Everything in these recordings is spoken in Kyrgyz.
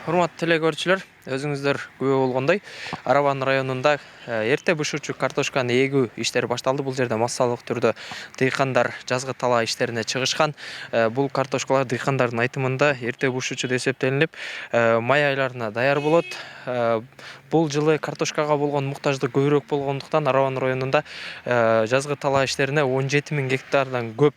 Урматтуу телекөрүүчүлөр, өзүңүздөр күбө болгондой, Араван районунда эрте бышуучу картошканы эгүү иштери башталды. Бул жерде массалык түрдө дыйкандар жазгы талаа иштерине чыгышкан. Бул картошкалар дыйкандардын айтымында эрте бышуучу деп эсептелинип, май айларына даяр болот. Бул жылы картошкага болгон муктаждык көбүрөөк болгондуктан Араван районунда жазгы талаа иштерине 17.000 гектардан көп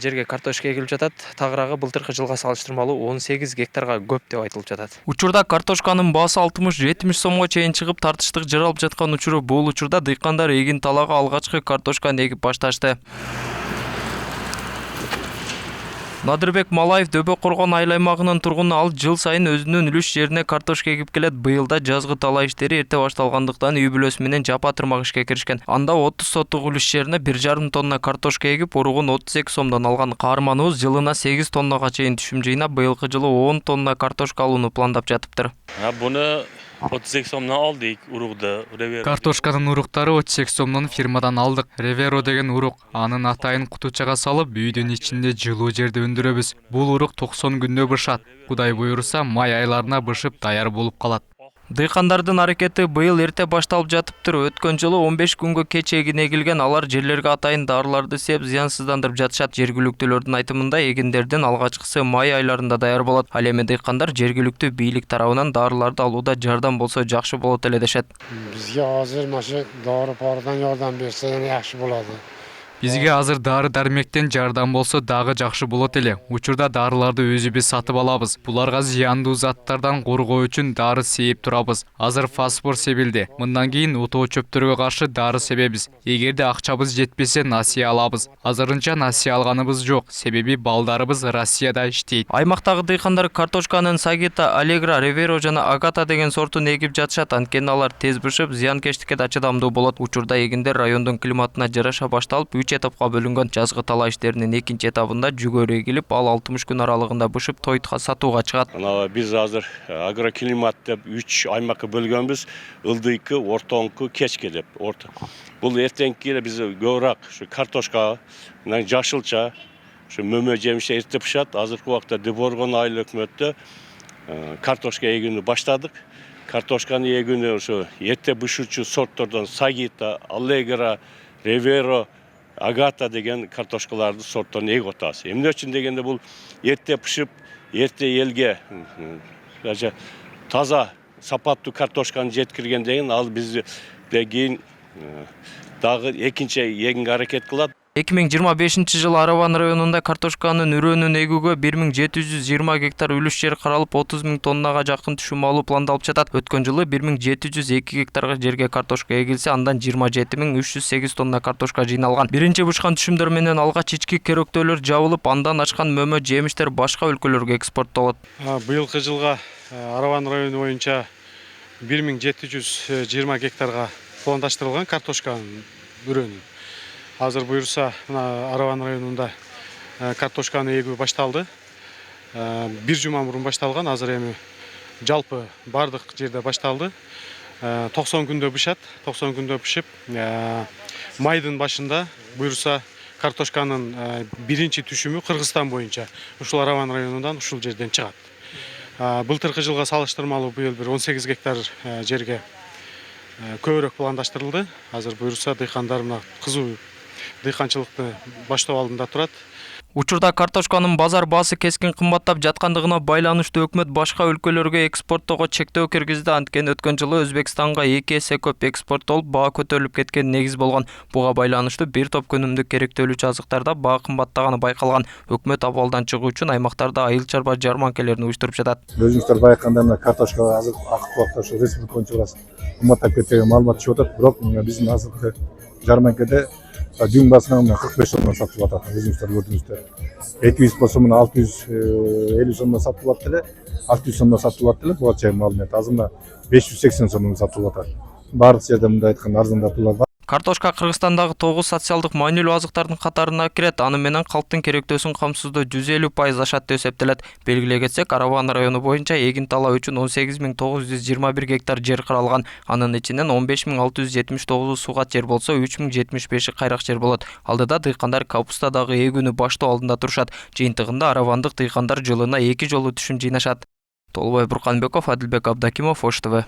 жерге картошка эгилип жатат. Тагыраагы былтыркы жылга салыштырмалуу 18 гектарга көп деп айтылып жатат. Учурда картошканын баасы 60-70 сомго чейин чыгып, тартыштык жаралып жаткан учуру. Бул учурда дыйкандар эгин талаага алгачкы картошканы эгип башташты. Надырбек Малаев Дөбө Коргон айыл аймагынын тургуну. Ал жыл сайын өзүнүн үлүш жерине картошка эгип келет. Быйыл да жазгы талаа иштери эрте башталгандыктан үй бүлөсү менен жапа тырмак ишке киришкен. Анда 30 соттук үлүш жерине 1,5 тонна картошка эгип, уругун 32 сомдон алган. Каарманыбыз жылына 8 тоннага чейин түшүм жыйнап, быйылкы жылы 10 тонна картошка алууну пландап жатыптыр. Буну 38 сомдон алдык уругду. Картошканын уруктары 38 сомдон фирмадан алдык. Реверо деген урук. Анын атайын кутучага салып, үйдүн ичинде жылуу жерде өндүрөбүз. Бул урук 90 күндө бышат. Кудай буйруса, май айларына бышып даяр болуп калат. Дыйкандардын аракети быйыл эрте башталып жатыптыр. Өткөн жылы 15 күнгө кеч эгин эгилген. Алар жерлерге атайын дарыларды сеп зыянсыздандырып жатышат. Жергиликтүүлөрдүн айтымында эгиндердин алгачкысы май айларында даяр болот. Ал эми дыйкандар жергиликтүү бийлик тарабынан дарыларды алууда жардам болсо жакшы болот эле дешет. Бизге азыр машы дары-парыдан жардам берсе жакшы болот. Бизге азыр дары-дармектен жардам болсо дагы жакшы болот эле. Учурда дарыларды өзүбүз сатып алабыз. Буларга зыяндуу заттардан коргоо үчүн дары сээп турабыз. Азыр фосфор себилди. Мындан кийин утоо чөптөргө каршы дары себебиз. Эгерде акчабыз жетпесе, насыя алабыз. Азырынча насыя алганыбыз жок, себеби балдарыбыз Россияда иштейт. Аймактагы дыйкандар картошканын Сагита, Алегра, Реверо жана Агата деген сортун эгип жатышат. Анткени алар тез бышып, зыянкечтикке да чыдамдуу болот. Учурда эгиндер райондун климатына жараша башталып, 3 этапка бөлүнгөн. Жазгы талаа иштеринин экинчи этабында жүгөрү эгилип, ал 60 күн аралыгында бышып, тойтка сатууга чыгат. Биз азыр агроклимат деп 3 аймакка бөлгөнбүз. Ылдыйкы, ортоңку, кечке деп. Бул эртеңки эле биз көбүрөөк ушу картошка, жашылча, ушу мөмө жемиштер эрте бышат. Азыркы убакта Деборгон айыл өкмөттө картошка эгүүнү баштадык. Картошканы эгүүнү ушу эрте бышуучу сорттордон Сагита, Алегра, Реверо, Агата деген картошкаларды сортторун эгип атабыз. Эмне үчүн дегенде бул эрте пышып, эрте элге таза, сапаттуу картошканы жеткирген деген ал бизде кийин дагы экинчи эгинге аракет кылат. 2025 жылы Араван районунда картошканын үрөөнүн эгүүгө 1720 гектар үлүш жер каралып, 30 000 тоннага жакын түшүм алуу пландалып жатат. Өткөн жылы 1702 гектарга жерге картошка эгилсе, андан 27 308 тонна картошка жыйналган. Биринчи бышкан түшүмдөр менен алгач ички керөктөөлөр жабылып, андан ачкан мөмө жемиштер башка өлкөлөргө экспорттолот. Быйылкы жылга Араван району боюнча 1720 гектарга пландаштырылган картошканын үрөөнү. Азыр буйруса Араван районунда картошканы эгүү башталды. Бир жума мурун башталган, азыр эми жалпы бардык жерде башталды. 90 күндө бышат, 90 күндө бышып, майдын башында буйруса картошканын биринчи түшүмү Кыргызстан боюнча ушул Араван районундан ушул жерден чыгат. Былтыркы жылга салыштырмалуу быйыл бир 18 гектар жерге көбүрөөк пландаштырылды. Азыр буйруса дыйкандар кызуу дыйканчылыкты баштоо алдында турат. Учурда картошканын базар баасы кескин кымбаттап жаткандыгына байланыштуу өкмөт башка өлкөлөргө экспорттоого чектөө киргизди. Анткени өткөн жылы Өзбекстанга 2 эсе көп экспорттолуп, баа көтөрүлүп кеткен негиз болгон. Буга байланыштуу бир топ күнүмдүк керектөөлүүчү азыктарда баа кымбаттаганы байкалган. Өкмөт абалдан чыгуу үчүн аймактарда айыл чарба жарманкелерин уюштуруп жатат. Өзүңүздөр байкагандай картошка азыр акыркы убакта ушу республика боюнча кымбаттап кеткен маалымат чыгып атат. Бирок биздин азыркы жарманкеде дүйн басынан 45 сомдон сатылып атат. Өзүңүздөр көрдүңүздөр. Эки биз болсо 650 сомдон сатылып атты эле, 600 сомдон сатылып атты эле. Буга чейин маалымат азыр 580 сомдон сатылып атат. Баардык жерде мындай айтканда арзандатуулар бар. Картошка Кыргызстандагы 9 социалдык маанилүү азыктардын катарына кирет. Аны менен калктын керектөөсүн камсыздоо 150% ашат деп эсептелет. Белгилей кетсек, Араван району боюнча эгин талаа үчүн 18 921 гектар жер каралган. Анын ичинен 15 679 сугат жер болсо, 3075 кайрак жер болот. Алдыда дыйкандар капустадагы эгүүнү баштоо алдында турушат. Жыйынтыгында аравандык дыйкандар жылына 2 жолу түшүм жыйнашат. Толбай Бурканбеков, Адилбек Абдакимов, Ош ТВ.